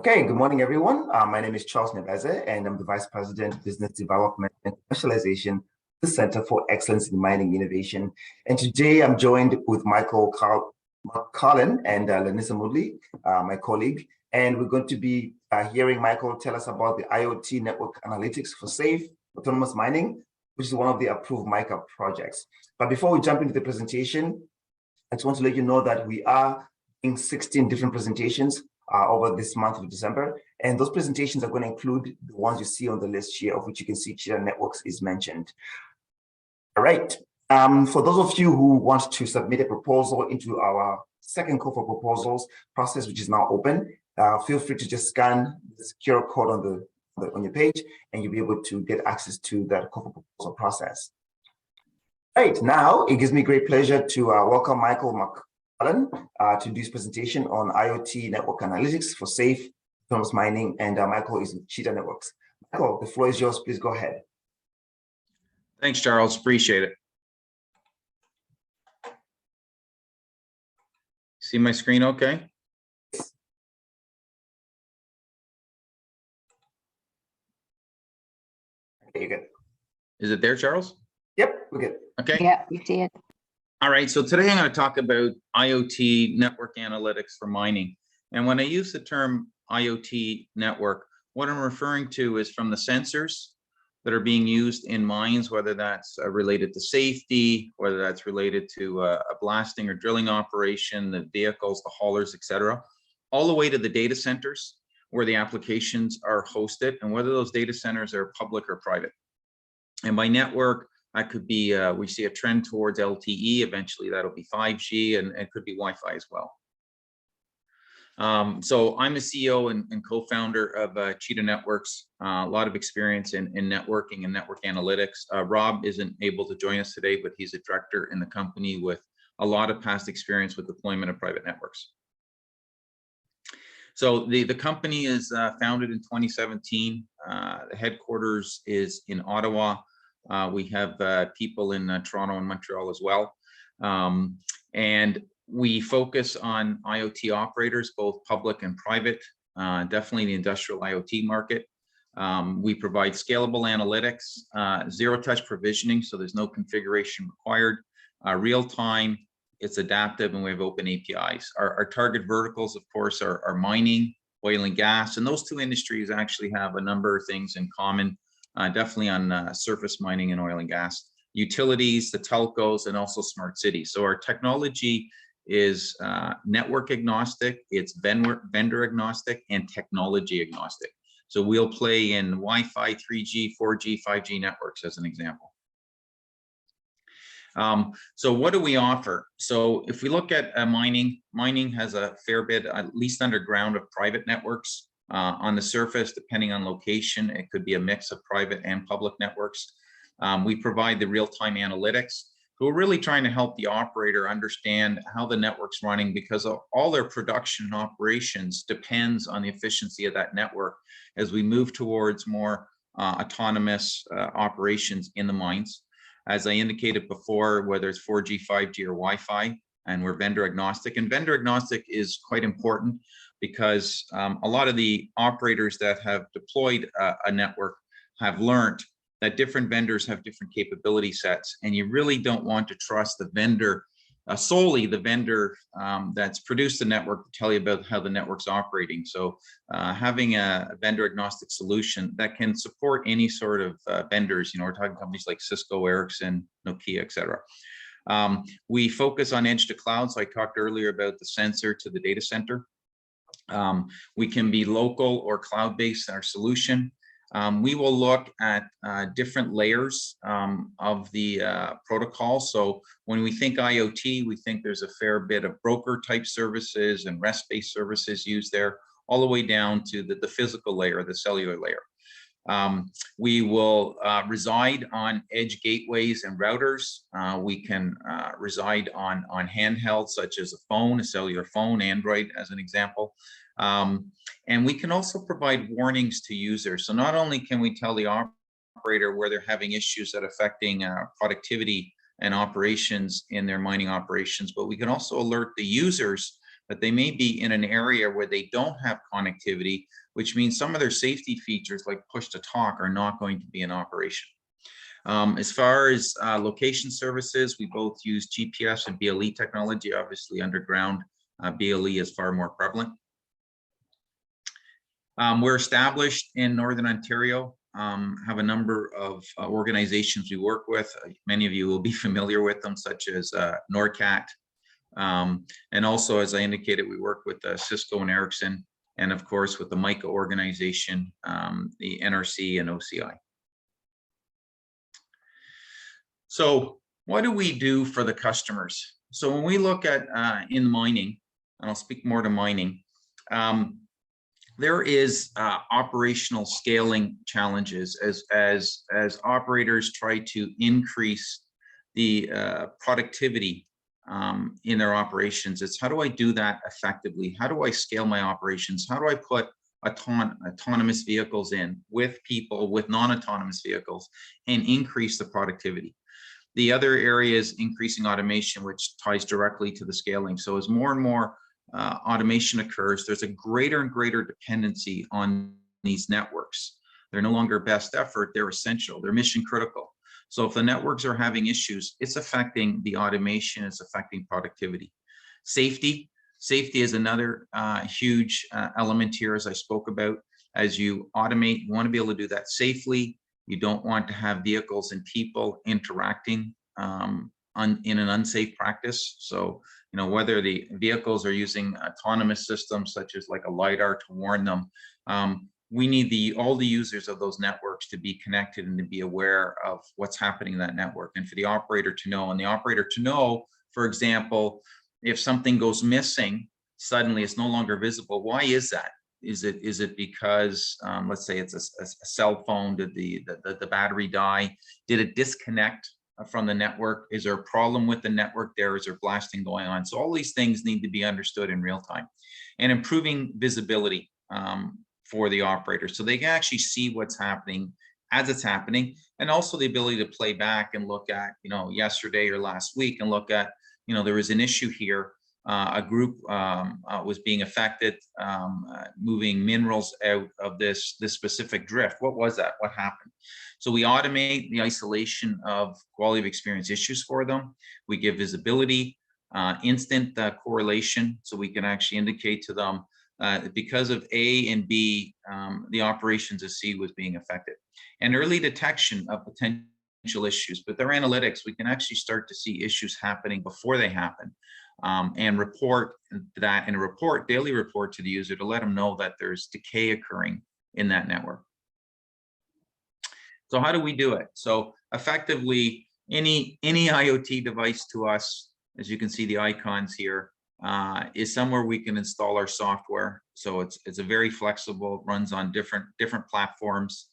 Okay, good morning, everyone. My name is Charles Nebeze, and I'm the Vice President, Business Development and Commercialization, the Center for Excellence in Mining Innovation. And today I'm joined with Carlin and Lanissa Moodley, my colleague, and we're going to be hearing Michael tell us about the IoT network analytics for safe autonomous mining, which is one of the approved MICA projects. But before we jump into the presentation, I just want to let you know that we are in 16 different presentations over this month of December. And those presentations are going to include the ones you see on the list here, of which you can see Cheetah Networks is mentioned. All right. For those of you who want to submit a proposal into our second call for proposals process, which is now open, feel free to just scan the QR code on your page, and you'll be able to get access to that call for proposal process. Right, now it gives me great pleasure to welcome Michael to do his presentation on IoT network analytics for safe autonomous mining, and Michael is with Cheetah Networks. Michael, the floor is yours. Please go ahead. Thanks, Charles. Appreciate it. See my screen okay? Okay, you're good. Is it there, Charles? Yep, we're good. Okay. Yeah, we see it. All right, so today I'm going to talk about IoT network analytics for mining. And when I use the term IoT network, what I'm referring to is from the sensors that are being used in mines, whether that's related to safety, whether that's related to a blasting or drilling operation, the vehicles, the haulers, etc., all the way to the data centers where the applications are hosted, and whether those data centers are public or private. And by network, that could be, we see a trend towards LTE, eventually that'll be 5G, and it could be Wi-Fi as well. So I'm a CEO and co-founder of Cheetah Networks, a lot of experience in networking and network analytics. Rob isn't able to join us today, but he's a director in the company with a lot of past experience with deployment of private networks. So the company is founded in 2017. The headquarters is in Ottawa. We have people in Toronto and Montreal as well. And we focus on IoT operators, both public and private, definitely the industrial IoT market. We provide scalable analytics, zero-touch provisioning, so there's no configuration required, real-time, it's adaptive, and we have open APIs. Our target verticals, of course, are mining, oil and gas, and those two industries actually have a number of things in common. Definitely on surface mining and oil and gas, utilities, the telcos, and also smart cities. So our technology is network agnostic, it's vendor agnostic, and technology agnostic. So we'll play in Wi-Fi, 3G, 4G, 5G networks as an example. So what do we offer? So if we look at mining has a fair bit, at least underground, of private networks. On the surface, depending on location, it could be a mix of private and public networks. We provide the real-time analytics. So we're really trying to help the operator understand how the network's running, because all their production and operations depends on the efficiency of that network as we move towards more autonomous operations in the mines. As I indicated before, whether it's 4G, 5G, or Wi-Fi, and we're vendor agnostic. And vendor agnostic is quite important because a lot of the operators that have deployed a network have learned that different vendors have different capability sets, and you really don't want to trust the vendor, solely the vendor that's produced the network to tell you about how the network's operating. So having a vendor agnostic solution that can support any sort of vendors, we're talking companies like Cisco, Ericsson, Nokia, etc. We focus on edge to cloud. So I talked earlier about the sensor to the data center. We can be local or cloud-based in our solution. We will look at different layers of the protocol. So when we think IoT, we think there's a fair bit of broker type services and REST-based services used there, all the way down to the physical layer, the cellular layer. We will reside on edge gateways and routers. We can reside on handhelds such as a phone, a cellular phone, Android as an example. And we can also provide warnings to users. So not only can we tell the operator where they're having issues that are affecting productivity and operations in their mining operations, but we can also alert the users but they may be in an area where they don't have connectivity, which means some of their safety features like push to talk are not going to be in operation. As far as location services, we both use GPS and BLE technology. Obviously, underground BLE is far more prevalent. We're established in Northern Ontario, have a number of organizations we work with. Many of you will be familiar with them, such as NORCAT. And also, as I indicated, we work with Cisco and Ericsson, and of course, with the MICA organization, the NRC and OCI. So what do we do for the customers? So when we look at in mining, and I'll speak more to mining, there is operational scaling challenges as operators try to increase the productivity in their operations. It's how do I do that effectively? How do I scale my operations? How do I put autonomous vehicles in with people, with non-autonomous vehicles, and increase the productivity? The other area is increasing automation, which ties directly to the scaling. So as more and more automation occurs, there's a greater and greater dependency on these networks. They're no longer best effort, they're essential, they're mission critical. So if the networks are having issues, it's affecting the automation, it's affecting productivity. Safety is another huge element here, as I spoke about. As you automate, you want to be able to do that safely. You don't want to have vehicles and people interacting in an unsafe practice. So, you know, whether the vehicles are using autonomous systems, such as like a LiDAR to warn them, we need all the users of those networks to be connected and to be aware of what's happening in that network, and for the operator to know. And the operator to know, for example, if something goes missing, suddenly it's no longer visible. Why is that? Is it because, let's say it's a cell phone, did the battery die? Did it disconnect from the network? Is there a problem with the network there? Is there blasting going on? So all these things need to be understood in real time. And improving visibility for the operator, so they can actually see what's happening as it's happening, and also the ability to play back and look at, you know, yesterday or last week, and look at, you know, there was an issue here. A group was being affected, moving minerals out of this specific drift. What was that? What happened? So we automate the isolation of quality of experience issues for them. We give visibility, instant correlation, so we can actually indicate to them because of A and B, the operations of C was being affected. And early detection of potential issues. But their analytics, we can actually start to see issues happening before they happen. And report that in a daily report to the user to let them know that there's decay occurring in that network. So how do we do it? So effectively, any IoT device to us, as you can see the icons here, is somewhere we can install our software. So it's a very flexible, runs on different platforms.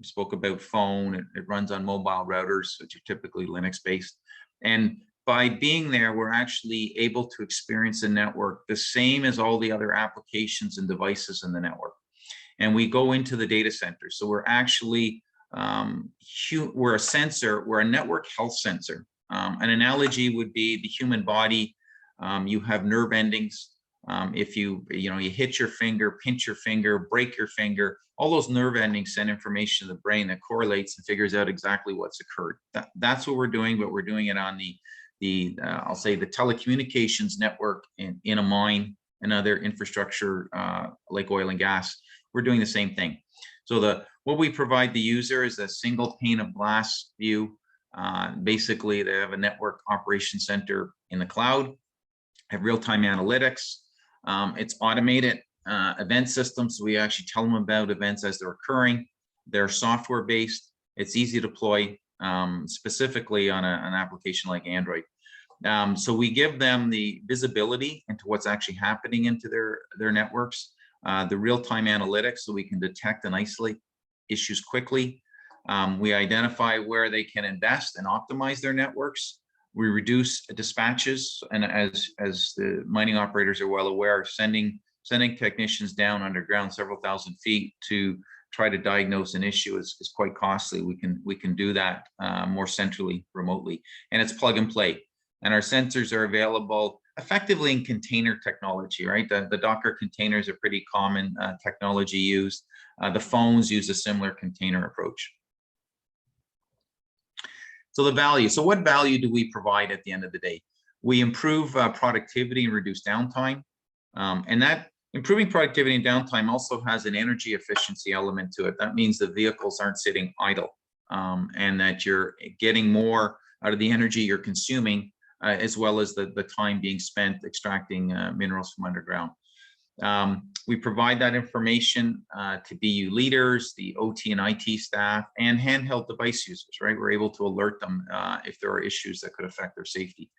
Spoke about phone, it runs on mobile routers, which are typically Linux based. And by being there, we're actually able to experience the network the same as all the other applications and devices in the network. And we go into the data center. So we're actually, we're a sensor, we're a network health sensor. An analogy would be the human body. You have nerve endings. If you hit your finger, pinch your finger, break your finger, all those nerve endings send information to the brain that correlates and figures out exactly what's occurred. That's what we're doing, but we're doing it on the I'll say the telecommunications network in a mine and other infrastructure like oil and gas. We're doing the same thing. So what we provide the user is a single pane of glass view. Basically, they have a network operation center in the cloud, have real-time analytics. It's automated event systems. So we actually tell them about events as they're occurring. They're software-based. It's easy to deploy, specifically on an application like Android. So we give them the visibility into what's actually happening into their networks, the real-time analytics, so we can detect and isolate issues quickly. We identify where they can invest and optimize their networks. We reduce dispatches, and as the mining operators are well aware, sending technicians down underground several thousand feet to try to diagnose an issue is quite costly. We can do that more centrally, remotely, and it's plug and play. And our sensors are available effectively in container technology, right? The Docker containers are pretty common technology used. The phones use a similar container approach. So the value. So what value do we provide at the end of the day? We improve productivity and reduce downtime. And that improving productivity and downtime also has an energy efficiency element to it. That means the vehicles aren't sitting idle, and that you're getting more out of the energy you're consuming, as well as the time being spent extracting minerals from underground. We provide that information to BU leaders, the OT and IT staff, and handheld device users, right? We're able to alert them if there are issues that could affect their safety.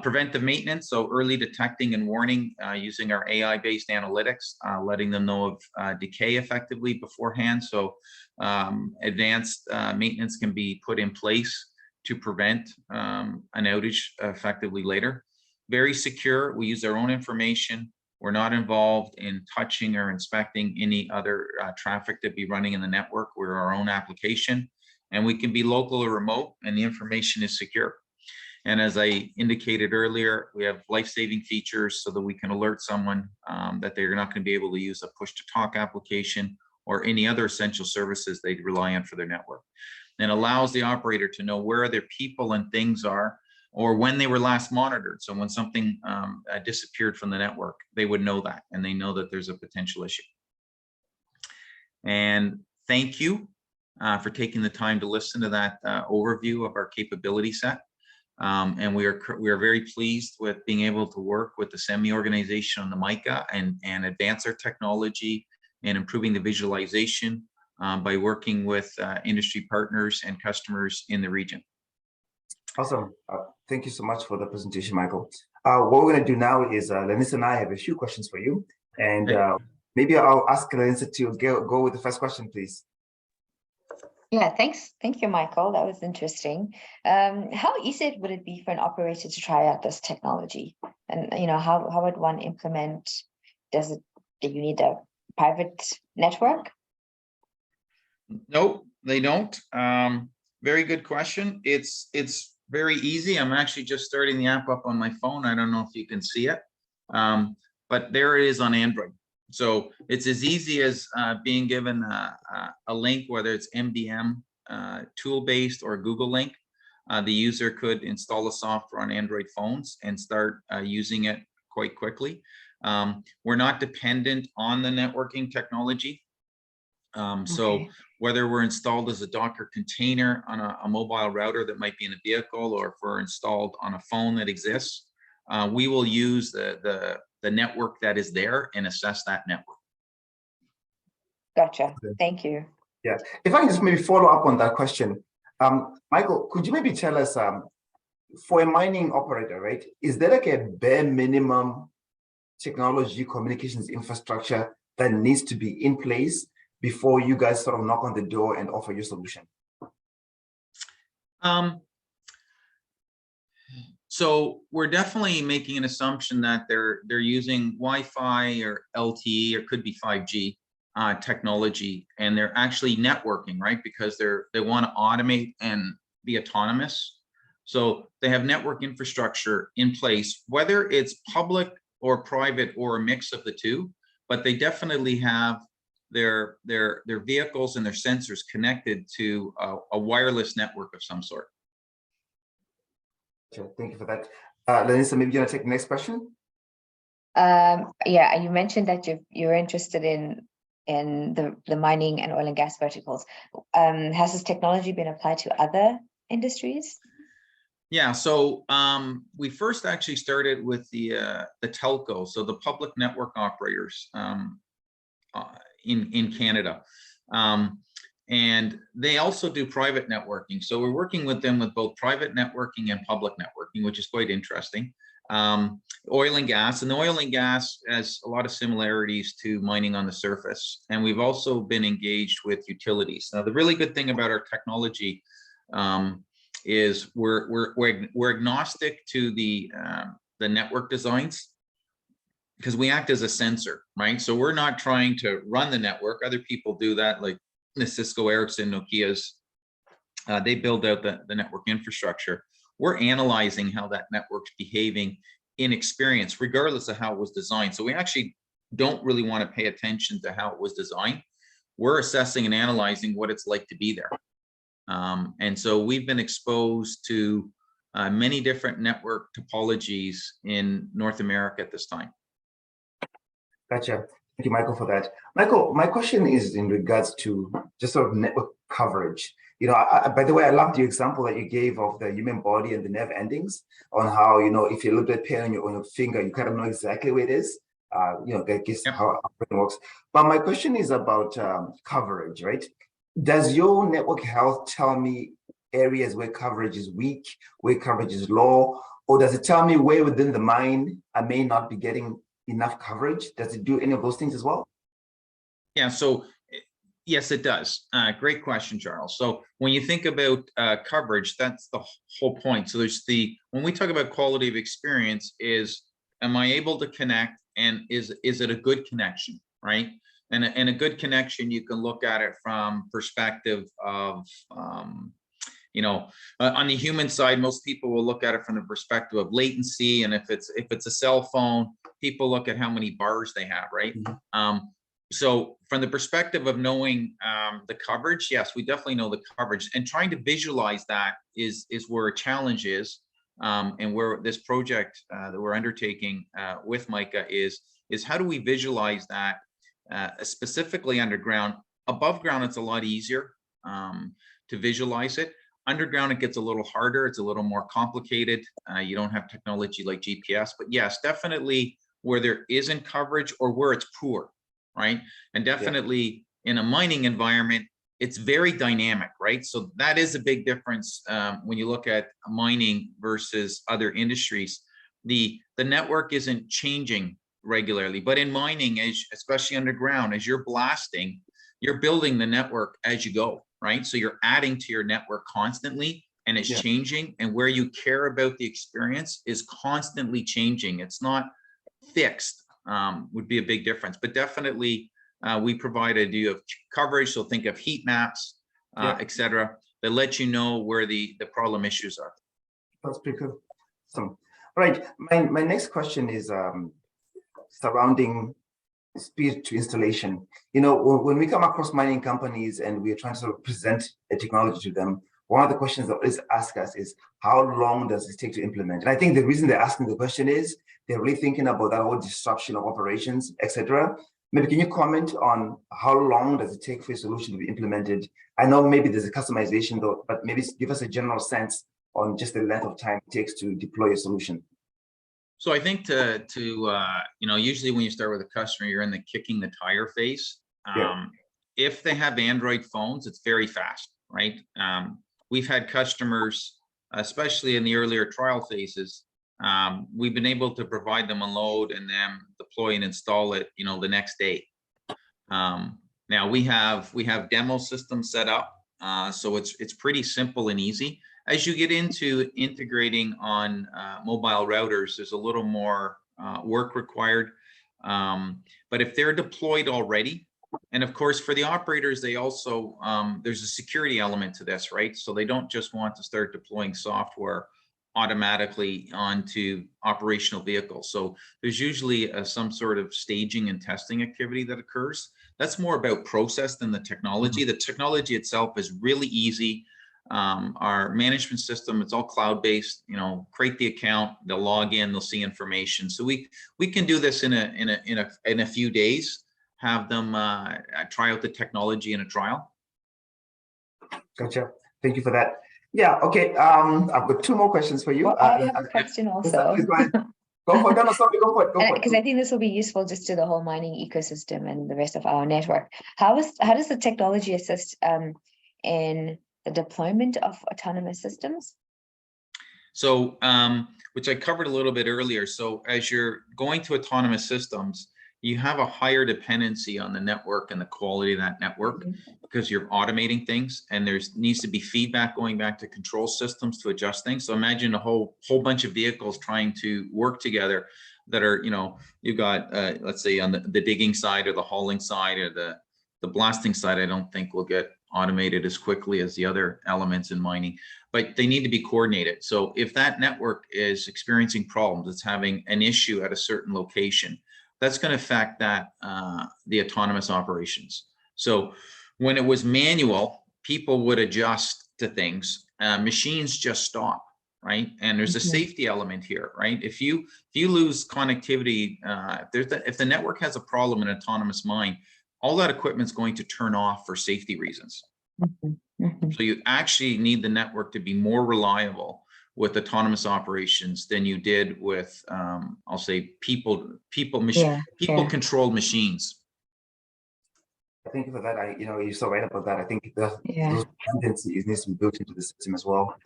Preventive maintenance, so early detecting and warning using our AI-based analytics, letting them know of decay effectively beforehand. So advanced maintenance can be put in place to prevent an outage effectively later. Very secure. We use our own information. We're not involved in touching or inspecting any other traffic that be running in the network. We're our own application, and we can be local or remote, and the information is secure. And as I indicated earlier, we have life-saving features so that we can alert someone that they're not going to be able to use a push-to-talk application or any other essential services they rely on for their network. And allows the operator to know where their people and things are, or when they were last monitored. So when something disappeared from the network, they would know that, and they know that there's a potential issue. And thank you for taking the time to listen to that overview of our capability set. And we are very pleased with being able to work with the SEMI organization on the MICA and advance our technology and improving the visualization by working with industry partners and customers in the region. Awesome. Thank you so much for the presentation, Michael. What we're going to do now is Lenisa and I have a few questions for you. And maybe I'll ask Lenisa to go with the first question, please. Yeah, thanks. Thank you, Michael. That was interesting. How easy would it be for an operator to try out this technology? And, you know, how would one implement? Do you need a private network? No, they don't. Very good question. It's very easy. I'm actually just starting the app up on my phone. I don't know if you can see it, but there it is on Android. So it's as easy as being given a link, whether it's MDM tool-based or Google link. The user could install the software on Android phones and start using it quite quickly. We're not dependent on the networking technology. So whether we're installed as a Docker container on a mobile router that might be in a vehicle, or if we're installed on a phone that exists, we will use the network that is there and assess that network. Gotcha. Thank you. Yeah. If I can just maybe follow up on that question, Michael, could you maybe tell us, for a mining operator, right, is there like a bare minimum technology communications infrastructure that needs to be in place before you guys sort of knock on the door and offer your solution? So we're definitely making an assumption that they're using Wi-Fi or LTE, or could be 5G technology, and they're actually networking, right? Because they want to automate and be autonomous. So they have network infrastructure in place, whether it's public or private or a mix of the two, but they definitely have their vehicles and their sensors connected to a wireless network of some sort. Okay, thank you for that. Lenisa, maybe you want to take the next question? Yeah, you mentioned that you're interested in the mining and oil and gas verticals. Has this technology been applied to other industries? Yeah, so we first actually started with the telco, so the public network operators in Canada. And they also do private networking. So we're working with them with both private networking and public networking, which is quite interesting. Oil and gas, and the oil and gas has a lot of similarities to mining on the surface. And we've also been engaged with utilities. Now, the really good thing about our technology is we're agnostic to the network designs, because we act as a sensor, right? So we're not trying to run the network. Other people do that, like the Cisco, Ericsson, Nokia's. They build out the network infrastructure. We're analyzing how that network's behaving in experience, regardless of how it was designed. So we actually don't really want to pay attention to how it was designed. We're assessing and analyzing what it's like to be there. And so we've been exposed to many different network topologies in North America at this time. Gotcha. Thank you, Michael, for that. Michael, my question is in regards to just sort of network coverage. You know, by the way, I love the example that you gave of the human body and the nerve endings on how, you know, if you look at pain on your finger, you kind of know exactly where it is. You know, I guess how our brain works. But my question is about coverage, right? Does your network health tell me areas where coverage is weak, where coverage is low, or does it tell me where within the mine I may not be getting enough coverage? Does it do any of those things as well? Yeah, so yes, it does. Great question, Charles. So when you think about coverage, that's the whole point. So there's when we talk about quality of experience is, am I able to connect, and is it a good connection, right? And a good connection, you can look at it from perspective of, you know, on the human side, most people will look at it from the perspective of latency. And if it's a cell phone, people look at how many bars they have, right? Mm-hmm. So from the perspective of knowing the coverage, yes, we definitely know the coverage, and trying to visualize that is where a challenge is, and where this project that we're undertaking with MICA is how do we visualize that specifically underground. Above ground, it's a lot easier to visualize it. Underground, it gets a little harder. It's a little more complicated. You don't have technology like GPS, but yes, definitely where there isn't coverage or where it's poor, right? And definitely in a mining environment, it's very dynamic, right? So that is a big difference when you look at mining versus other industries. The network isn't changing regularly, but in mining, especially underground, as you're blasting, you're building the network as you go, right? So you're adding to your network constantly, and it's changing, and where you care about the experience is constantly changing. It's not fixed, would be a big difference, but definitely we provide a view of coverage. So think of heat maps, etc., that let you know where the problem issues are. That's pretty cool. Awesome. All right, my next question is surrounding speed to installation. You know, when we come across mining companies and we're trying to sort of present a technology to them, one of the questions that always ask us is, how long does it take to implement? And I think the reason they're asking the question is they're really thinking about that whole disruption of operations, etc. Maybe can you comment on how long does it take for a solution to be implemented? I know maybe there's a customization though, but maybe give us a general sense on just the length of time it takes to deploy a solution. So I think to you know, usually when you start with a customer, you're in the kicking the tire phase. If they have Android phones, it's very fast, right? We've had customers, especially in the earlier trial phases, we've been able to provide them a load and then deploy and install it, you know, the next day. Now we have demo systems set up, so it's pretty simple and easy. As you get into integrating on mobile routers, there's a little more work required. But if they're deployed already, and of course for the operators, they also, there's a security element to this, right? So they don't just want to start deploying software automatically onto operational vehicles. So there's usually some sort of staging and testing activity that occurs. That's more about process than the technology. The technology itself is really easy. Our management system, it's all cloud-based. You know, create the account, they'll log in, they'll see information. So we can do this in a few days. Have them try out the technology in a trial. Gotcha. Thank you for that. Yeah. Okay. I've got two more questions for you. Well, I have a question also. Go for it. No, sorry, go for it. Go for it. Because I think this will be useful just to the whole mining ecosystem and the rest of our network. How does the technology assist in the deployment of autonomous systems? So, which I covered a little bit earlier. So as you're going to autonomous systems, you have a higher dependency on the network and the quality of that network because you're automating things, and needs to be feedback going back to control systems to adjust things. So imagine a whole bunch of vehicles trying to work together that are, you know, you've got, let's say on the digging side or the hauling side or the blasting side, I don't think we'll get automated as quickly as the other elements in mining, but they need to be coordinated. So if that network is experiencing problems, it's having an issue at a certain location, that's going to affect that the autonomous operations. So when it was manual, people would adjust to things. Machines just stop, right? And there's a safety element here, right? If you lose connectivity, if the network has a problem in autonomous mine, all that equipment's going to turn off for safety reasons. So you actually need the network to be more reliable with autonomous operations than you did with, I'll say, people-controlled machines. Thank you for that. You're so right about that. I think those dependencies needs to be built into the system as well.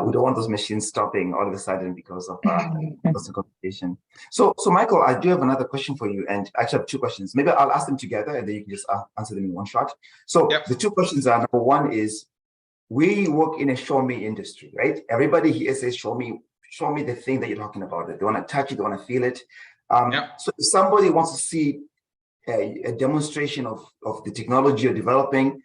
We don't want those machines stopping all of a sudden because of complication. So Michael, I do have another question for you, and actually I have two questions. Maybe I'll ask them together, and then you can just answer them in one shot. So the two questions are: number one is, we work in a show me industry, right? Everybody here says, show me the thing that you're talking about. They want to touch it, they want to feel it. So if somebody wants to see a demonstration of the technology you're developing,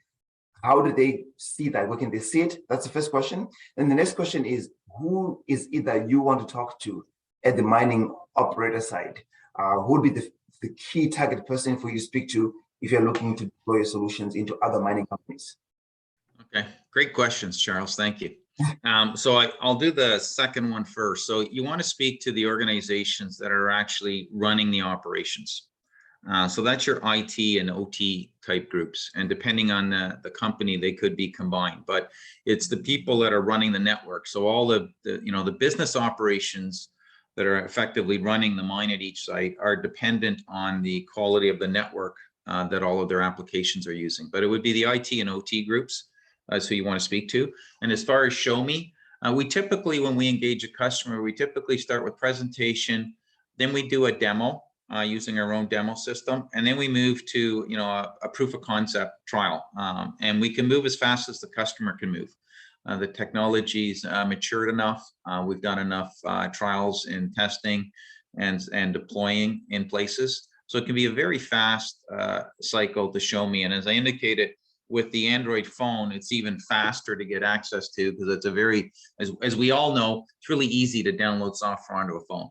how do they see that? Where can they see it? That's the first question. And the next question is, who is it that you want to talk to at the mining operator side? Who would be the key target person for you to speak to if you're looking to deploy your solutions into other mining companies? Okay, great questions, Charles. Thank you. So I'll do the second one first. So you want to speak to the organizations that are actually running the operations. So that's your IT and OT type groups, and depending on the company, they could be combined, but it's the people that are running the network. So all the business operations that are effectively running the mine at each site are dependent on the quality of the network that all of their applications are using. But it would be the IT and OT groups who you want to speak to. And as far as show me, we typically, when we engage a customer, we typically start with presentation, then we do a demo. Using our own demo system, and then we move to a proof of concept trial, and we can move as fast as the customer can move. The technology's matured enough. We've done enough trials and testing and deploying in places, so it can be a very fast cycle to show me. And as I indicated, with the Android phone, it's even faster to get access to, because it's a very, as we all know, it's really easy to download software onto a phone.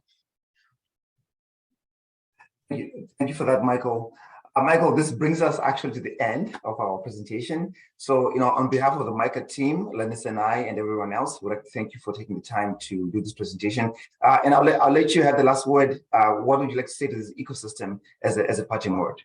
Thank you for that, Michael. Michael, this brings us actually to the end of our presentation. So, on behalf of the MICA team, Lennis and I, and everyone else, we'd like to thank you for taking the time to do this presentation. And I'll let you have the last word. What would you like to say to this ecosystem as a parting word?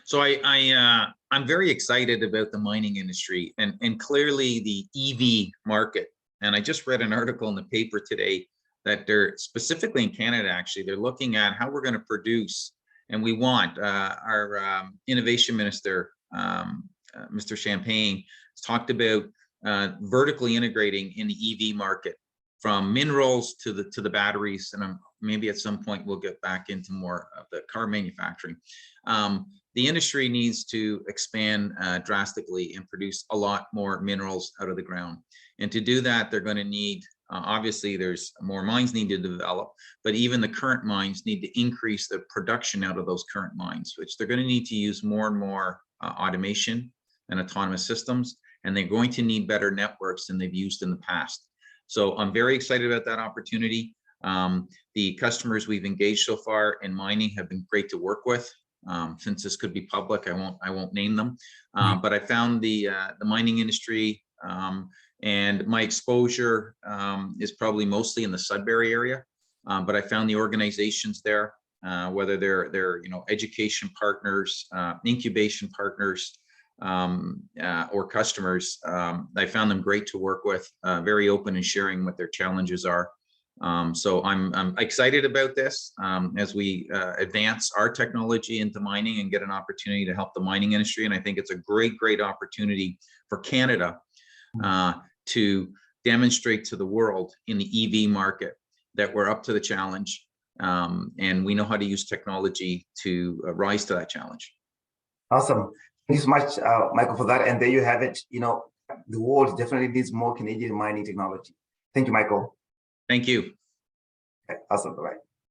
So I'm very excited about the mining industry and clearly the EV market. And I just read an article in the paper today that they're specifically in Canada, actually, they're looking at how we're going to produce, and we want our innovation minister, Mr. Champagne, has talked about vertically integrating in the EV market, from minerals to the batteries, and maybe at some point we'll get back into more of the car manufacturing. The industry needs to expand drastically and produce a lot more minerals out of the ground, and to do that, they're going to need obviously, there's more mines need to develop, but even the current mines need to increase the production out of those current mines, which they're going to need to use more and more automation and autonomous systems, and they're going to need better networks than they've used in the past. So I'm very excited about that opportunity. The customers we've engaged so far in mining have been great to work with. Since this could be public, I won't name them, but I found the mining industry. And my exposure is probably mostly in the Sudbury area, but I found the organizations there, whether they're education partners, incubation partners, or customers. I found them great to work with, very open and sharing what their challenges are. So I'm excited about this as we advance our technology into mining and get an opportunity to help the mining industry. And I think it's a great opportunity for Canada to demonstrate to the world in the EV market that we're up to the challenge, and we know how to use technology to rise to that challenge. Awesome. Thank you so much, Michael, for that. And there you have it. The world definitely needs more Canadian mining technology. Thank you, Michael. Thank you. Okay, awesome. Bye-bye.